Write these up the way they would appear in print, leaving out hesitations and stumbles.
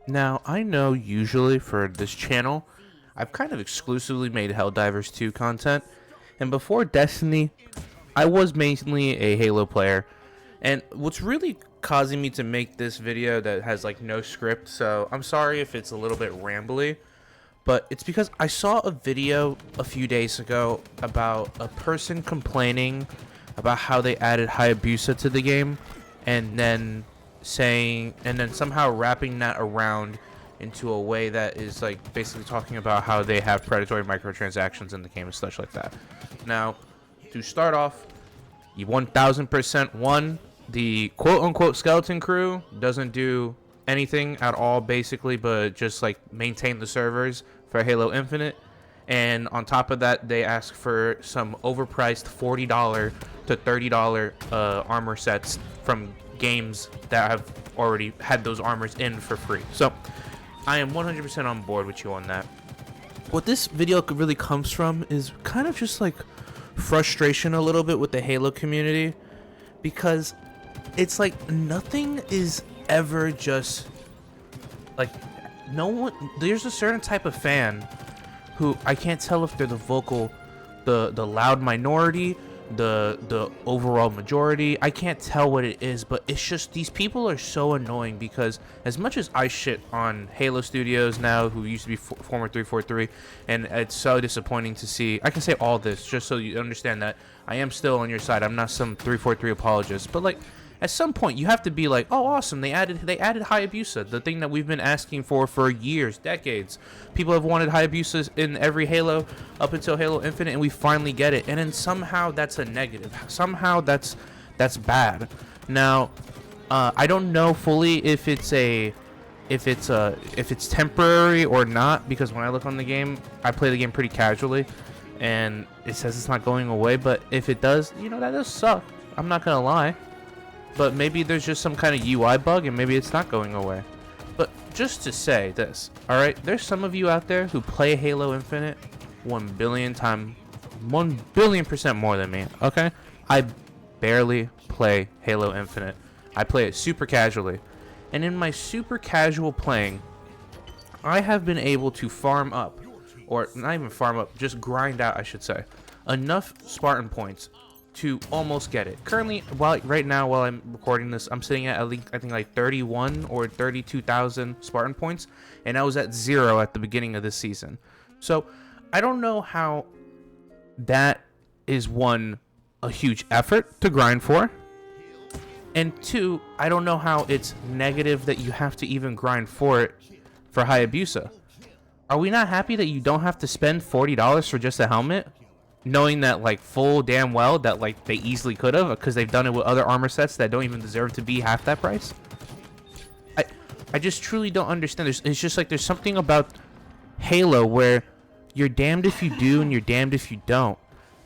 Now, I know usually for this channel, I've kind of exclusively made Helldivers 2 content, and before Destiny, I was mainly a Halo player. And what's really causing me to make this video that has like no script, so I'm sorry if it's a little bit rambly, but it's because I saw a video a few days ago about a person complaining about how they added Hayabusa to the game, and then somehow wrapping that around into a way that is like basically talking about how they have predatory microtransactions in the game and such like that. Now, to start off, you 1000% won. The quote-unquote skeleton crew doesn't do anything at all basically but just like maintain the servers for Halo Infinite, and on top of that they ask for some overpriced $40 to $30 armor sets from games that have already had those armors in for free. So I am 100% on board with you on that. What this video really comes from is kind of just like frustration a little bit with the Halo community, because it's like nothing is ever just like, no one, there's a certain type of fan who I can't tell if they're the loud minority, the overall majority. I can't tell what it is, but it's just these people are so annoying, because as much as I shit on Halo Studios now, who used to be former 343, and it's so disappointing to see, I can say all this just so you understand that I am still on your side. I'm not some 343 apologist, but like, at some point you have to be like, oh awesome, they added Hayabusa, the thing that we've been asking for years, decades. People have wanted Hayabusa in every Halo up until Halo Infinite, and we finally get it. And then somehow that's a negative. Somehow that's bad. Now, I don't know fully if it's temporary or not, because when I look on the game, I play the game pretty casually, and it says it's not going away. But if it does, you know, that does suck. I'm not gonna lie. But maybe there's just some kind of UI bug, and maybe it's not going away. But just to say this, alright, there's some of you out there who play Halo Infinite 1 billion% more than me, okay? I barely play Halo Infinite. I play it super casually. And in my super casual playing, I have been able to farm up, or not even farm up, just grind out, I should say, enough Spartan points to almost get it. Currently, right now while I'm recording this, I'm sitting at least, I think, like 31 or 32,000 Spartan points, and I was at 0 at the beginning of this season. So I don't know how that is, one, a huge effort to grind for, and two, I don't know how it's negative that you have to even grind for it for Hayabusa. Are we not happy that you don't have to spend $40 for just a helmet, knowing that like full damn well that like they easily could have, because they've done it with other armor sets that don't even deserve to be half that price? I just truly don't understand. It's just like there's something about Halo where you're damned if you do and you're damned if you don't.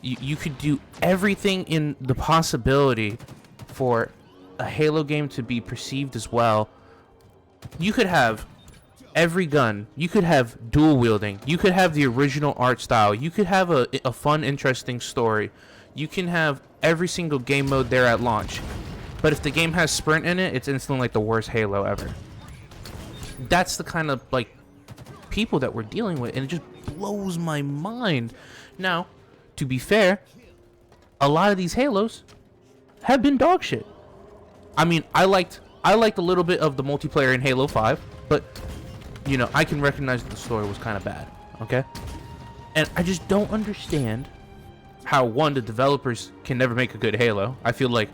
You could do everything in the possibility for a Halo game to be perceived as well. You could have every gun, you could have dual wielding, you could have the original art style, you could have a fun, interesting story, you can have every single game mode there at launch, but if the game has sprint in it, it's instantly like the worst Halo ever. That's the kind of like people that we're dealing with, and it just blows my mind. Now, to be fair, a lot of these Halos have been dog shit. I mean, I liked a little bit of the multiplayer in Halo 5, but you know, I can recognize that the story was kind of bad, okay? And I just don't understand how, one, the developers can never make a good Halo. I feel like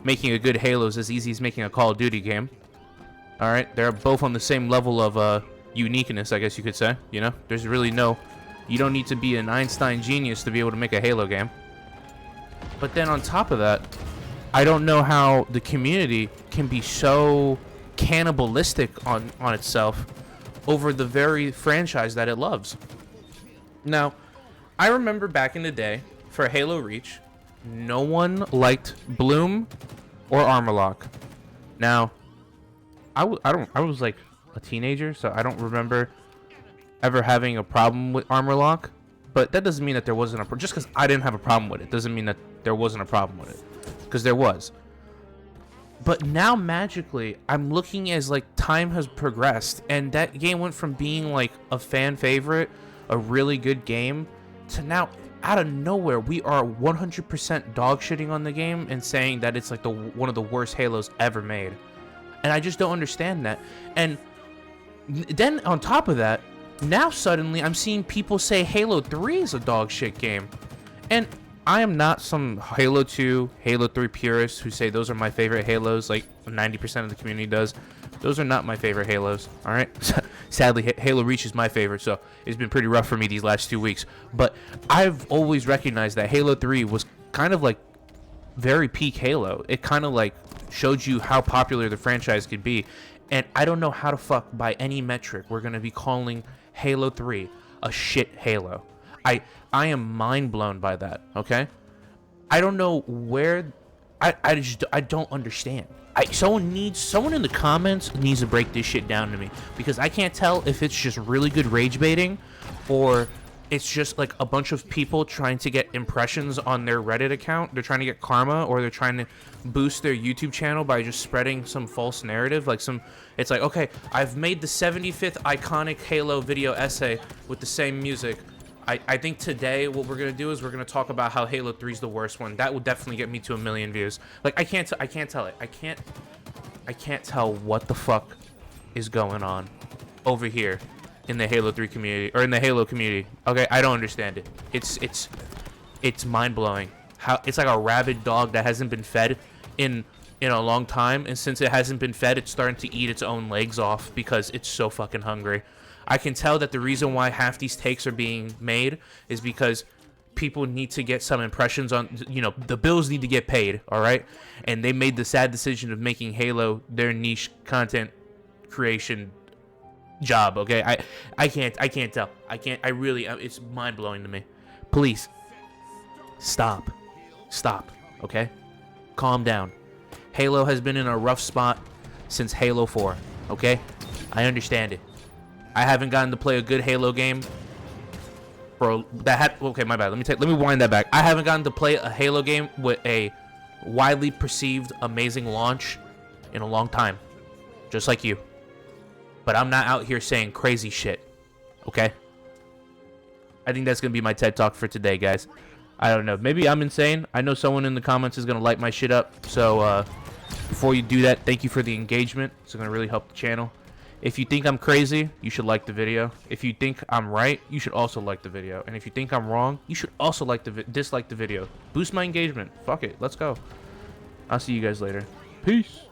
making a good Halo is as easy as making a Call of Duty game. Alright, they're both on the same level of uniqueness, I guess you could say, you know? There's really no, you don't need to be an Einstein genius to be able to make a Halo game. But then on top of that, I don't know how the community can be so cannibalistic on itself over the very franchise that it loves. Now, I remember back in the day, for Halo Reach, no one liked Bloom or Armorlock. Now, I was like a teenager, so I don't remember ever having a problem with Armorlock, but that doesn't mean that there wasn't a just because I didn't have a problem with it doesn't mean that there wasn't a problem with it, because there was. But now magically, I'm looking as like time has progressed, and that game went from being like a fan favorite, a really good game, to now out of nowhere we are 100% dog shitting on the game and saying that it's like one of the worst Halos ever made. And I just don't understand that. And then on top of that, now suddenly I'm seeing people say Halo 3 is a dog shit game. And I am not some Halo 2, Halo 3 purist who say those are my favorite Halos like 90% of the community does. Those are not my favorite Halos, alright? Sadly, Halo Reach is my favorite, so it's been pretty rough for me these last 2 weeks. But I've always recognized that Halo 3 was kind of like very peak Halo. It kind of like showed you how popular the franchise could be. And I don't know how to fuck by any metric we're going to be calling Halo 3 a shit Halo. I am mind blown by that, okay? I don't know where I don't understand. Someone in the comments needs to break this shit down to me, because I can't tell if it's just really good rage baiting or it's just like a bunch of people trying to get impressions on their Reddit account. They're trying to get karma, or they're trying to boost their YouTube channel by just spreading some false narrative. It's like, okay, I've made the 75th iconic Halo video essay with the same music. I think today what we're gonna do is we're gonna talk about how Halo 3 is the worst one. That will definitely get me to 1 million views. Like I can't tell it. I can't tell what the fuck is going on over here in the Halo 3 community, or in the Halo community. Okay, I don't understand it. It's mind blowing. How it's like a rabid dog that hasn't been fed in a long time, and since it hasn't been fed, it's starting to eat its own legs off because it's so fucking hungry. I can tell that the reason why half these takes are being made is because people need to get some impressions on, the bills need to get paid, all right? And they made the sad decision of making Halo their niche content creation job, okay? I can't tell. It's mind-blowing to me. Please, stop, okay? Calm down. Halo has been in a rough spot since Halo 4, okay? I understand it. I haven't gotten to play a good Halo game okay, my bad. Let me wind that back. I haven't gotten to play a Halo game with a widely perceived amazing launch in a long time. Just like you. But I'm not out here saying crazy shit. Okay? I think that's going to be my TED Talk for today, guys. I don't know. Maybe I'm insane. I know someone in the comments is going to light my shit up. So, before you do that, thank you for the engagement. It's going to really help the channel. If you think I'm crazy, you should like the video. If you think I'm right, you should also like the video. And if you think I'm wrong, you should also dislike the video. Boost my engagement. Fuck it. Let's go. I'll see you guys later. Peace.